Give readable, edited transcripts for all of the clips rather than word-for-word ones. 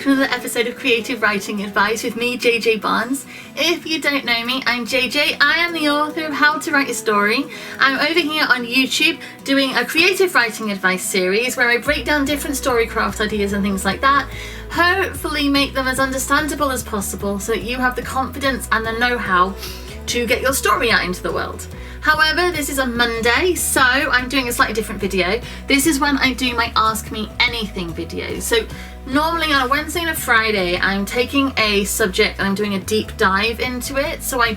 to another episode of Creative Writing Advice with me, JJ Barnes. If you don't know me, I'm JJ. I am the author of How to Write a Story. I'm over here on YouTube doing a creative writing advice series where I break down different storycraft ideas and things like that, hopefully make them as understandable as possible so that you have the confidence and the know-how to get your story out into the world. However, this is a Monday, so I'm doing a slightly different video. This is when I do my Ask Me Anything videos. So normally on a Wednesday and a Friday, I'm taking a subject and I'm doing a deep dive into it. So I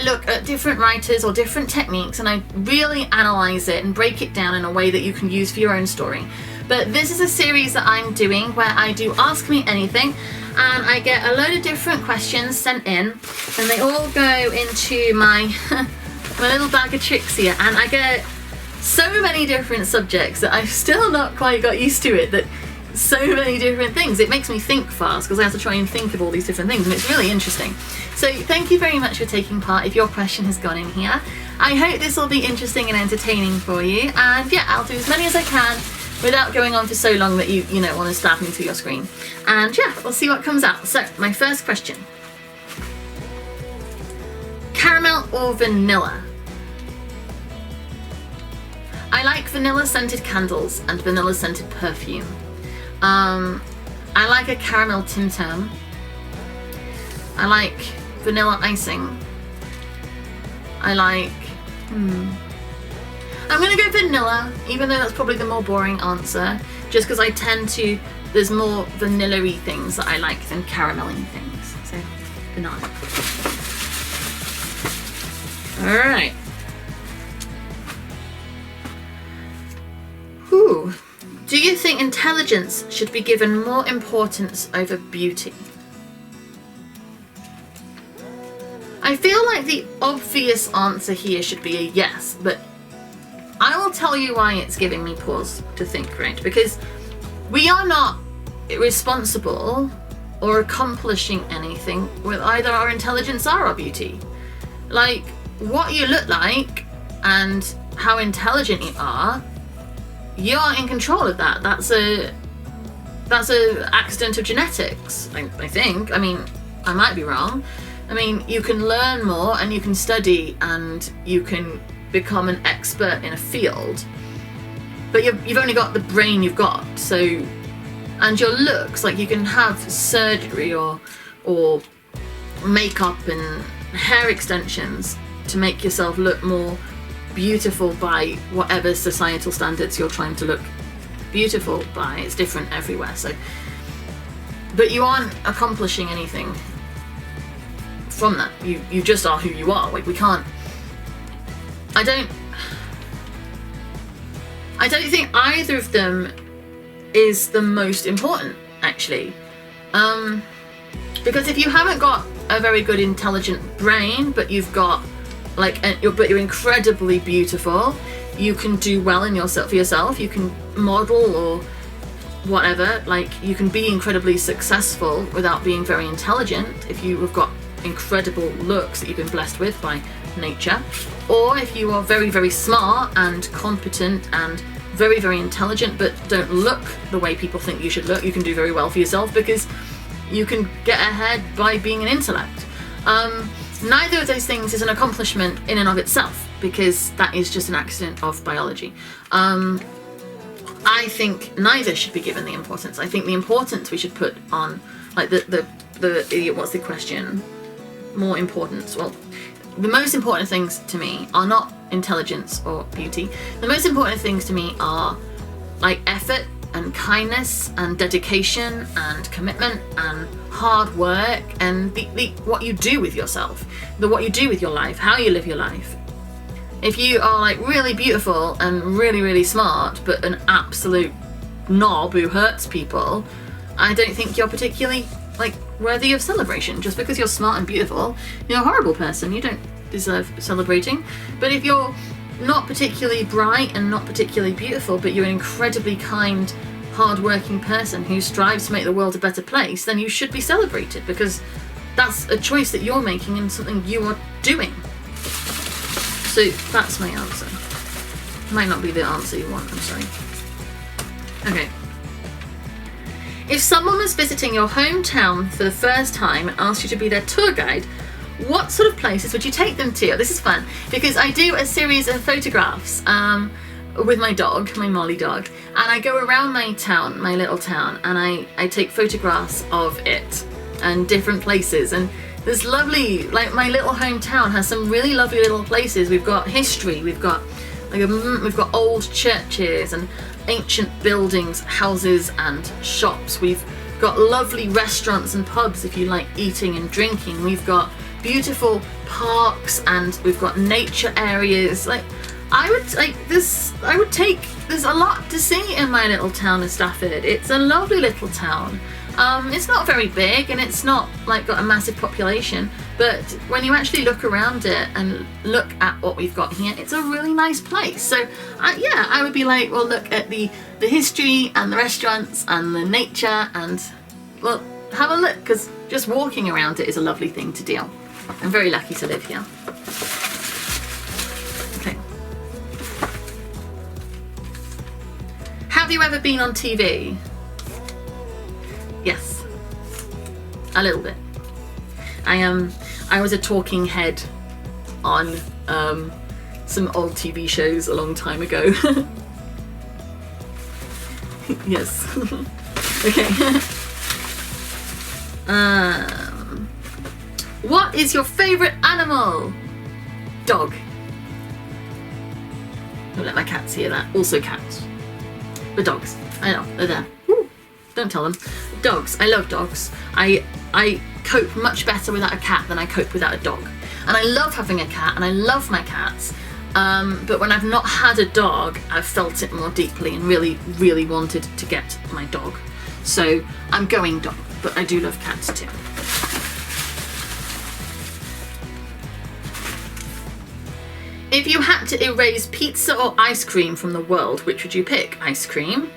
look at different writers or different techniques and I really analyze it and break it down in a way that you can use for your own story. But this is a series that I'm doing where I do Ask Me Anything, and I get a load of different questions sent in and they all go into my my little bag of tricks here, and I get so many different subjects that I've still not quite got used to it, that so many different things. It makes me think fast because I have to try and think of all these different things, and it's really interesting. So thank you very much for taking part if your question has gone in here. I hope this will be interesting and entertaining for you, and yeah, I'll do as many as I can without going on for so long that you want to stab me through your screen. And yeah, we'll see what comes out. So my first question: caramel or vanilla? I like vanilla scented candles and vanilla scented perfume. I like a caramel Tim Tam. I like vanilla icing. I like, I'm gonna go vanilla, even though that's probably the more boring answer, just because I tend to, there's more vanilla-y things that I like than caramelly things. So, vanilla. Alright. Do you think intelligence should be given more importance over beauty? I feel like the obvious answer here should be a yes, but I will tell you why it's giving me pause to think, right? Because we are not responsible or accomplishing anything with either our intelligence or our beauty. Like, what you look like and how intelligent you are, you're in control of that. That's a accident of genetics, I think. I mean, I might be wrong. I mean, you can learn more and you can study and you can become an expert in a field, but you've only got the brain you've got. So, and your looks, like you can have surgery or makeup and hair extensions to make yourself look more beautiful by whatever societal standards you're trying to look beautiful by. It's different everywhere. So, but you aren't accomplishing anything from that. You just are who you are. Like, we can't. I don't think either of them is the most important, actually. Because if you haven't got a very good intelligent brain, but you've got but you're incredibly beautiful, you can do well for yourself, you can model or whatever, like you can be incredibly successful without being very intelligent if you have got incredible looks that you've been blessed with by nature. Or if you are very, very smart and competent and very, very intelligent but don't look the way people think you should look, you can do very well for yourself because you can get ahead by being an intellect. Neither of those things is an accomplishment in and of itself, because that is just an accident of biology. I think neither should be given the importance. I think the importance we should put on, like what's the question? More importance. Well, the most important things to me are not intelligence or beauty. The most important things to me are like effort and kindness and dedication and commitment and hard work and what you do with yourself, what you do with your life, how you live your life. If you are like really beautiful and really, really smart but an absolute knob who hurts people, I don't think you're particularly like worthy of celebration. Just because you're smart and beautiful, you're a horrible person. You don't deserve celebrating. But if you're not particularly bright and not particularly beautiful, but you're an incredibly kind, hard-working person who strives to make the world a better place, then you should be celebrated, because that's a choice that you're making and something you are doing. So that's my answer. Might not be the answer you want, I'm sorry. Okay. If someone was visiting your hometown for the first time and asked you to be their tour guide, what sort of places would you take them to? This is fun because I do a series of photographs with my dog, my Molly dog, and I go around my town, my little town, and I take photographs of it and different places. And there's lovely, like my little hometown has some really lovely little places. We've got history, we've got old churches and ancient buildings, houses and shops. We've got lovely restaurants and pubs if you like eating and drinking. We've got beautiful parks and we've got nature areas. There's a lot to see in my little town of Stafford. It's a lovely little town. It's not very big and it's not like got a massive population, but when you actually look around it and look at what we've got here, it's a really nice place. So yeah, I would be like, well, look at the history and the restaurants and the nature, and well, have a look, because just walking around it is a lovely thing to do. I'm very lucky to live here. Okay. Have you ever been on TV? Yes, a little bit. I was a talking head on some old TV shows a long time ago. Yes. Okay. What is your favourite animal? Dog. Don't let my cats hear that. Also cats. But dogs. I know, they're there. Woo. Don't tell them. Dogs. I love dogs. I cope much better without a cat than I cope without a dog. And I love having a cat and I love my cats. But when I've not had a dog, I've felt it more deeply and really, really wanted to get my dog. So I'm going dog, but I do love cats too. If you had to erase pizza or ice cream from the world, which would you pick? Ice cream?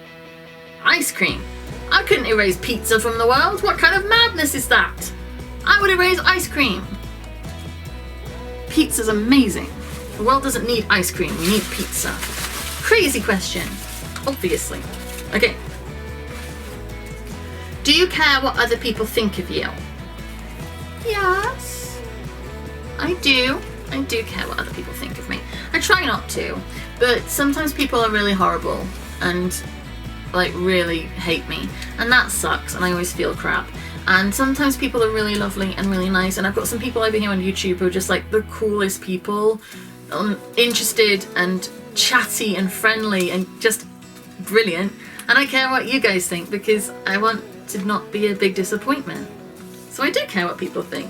Ice cream? I couldn't erase pizza from the world. What kind of madness is that? I would erase ice cream. Pizza's amazing. The world doesn't need ice cream, we need pizza. Crazy question. Obviously. Okay. Do you care what other people think of you? Yes. I do. I do care what other people think of me. I try not to, but sometimes people are really horrible and like really hate me, and that sucks, and I always feel crap. And sometimes people are really lovely and really nice, and I've got some people over here on YouTube who are just like the coolest people, interested and chatty and friendly and just brilliant. And I care what you guys think because I want to not be a big disappointment. So I do care what people think.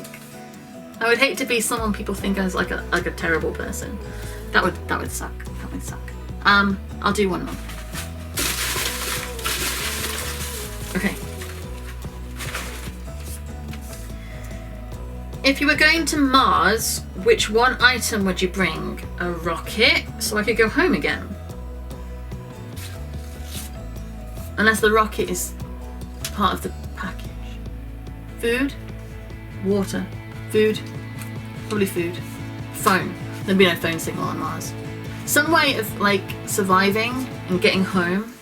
I would hate to be someone people think I was like a terrible person. That would suck. That would suck. I'll do one more. Okay. If you were going to Mars, which one item would you bring? A rocket, so I could go home again. Unless the rocket is part of the package. Food, water, food, probably food. Phone. There'd be no phone signal on Mars. Some way of like surviving and getting home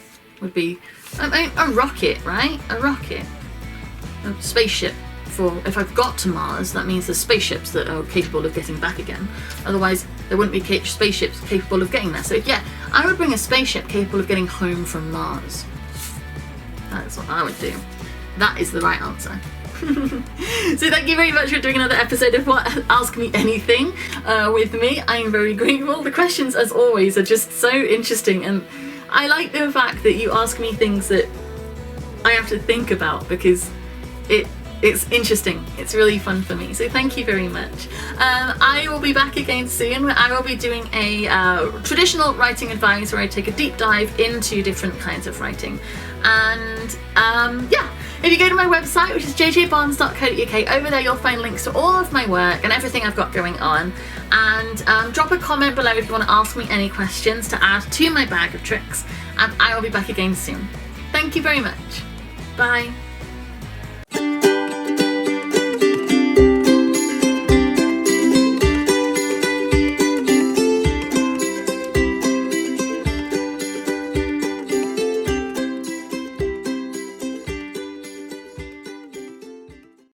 would be a rocket, right? A rocket. A spaceship. For if I've got to Mars, that means there's spaceships that are capable of getting back again. Otherwise, there wouldn't be spaceships capable of getting there. So yeah, I would bring a spaceship capable of getting home from Mars. That's what I would do. That is the right answer. So thank you very much for doing another episode of What Ask Me Anything with me. I'm very grateful. The questions, as always, are just so interesting, and I like the fact that you ask me things that I have to think about because it's interesting. It's really fun for me. So thank you very much. I will be back again soon. I will be doing a traditional writing advice where I take a deep dive into different kinds of writing. And yeah, if you go to my website, which is jjbarnes.co.uk, over there you'll find links to all of my work and everything I've got going on. And drop a comment below if you want to ask me any questions to add to my bag of tricks. And I will be back again soon. Thank you very much. Bye.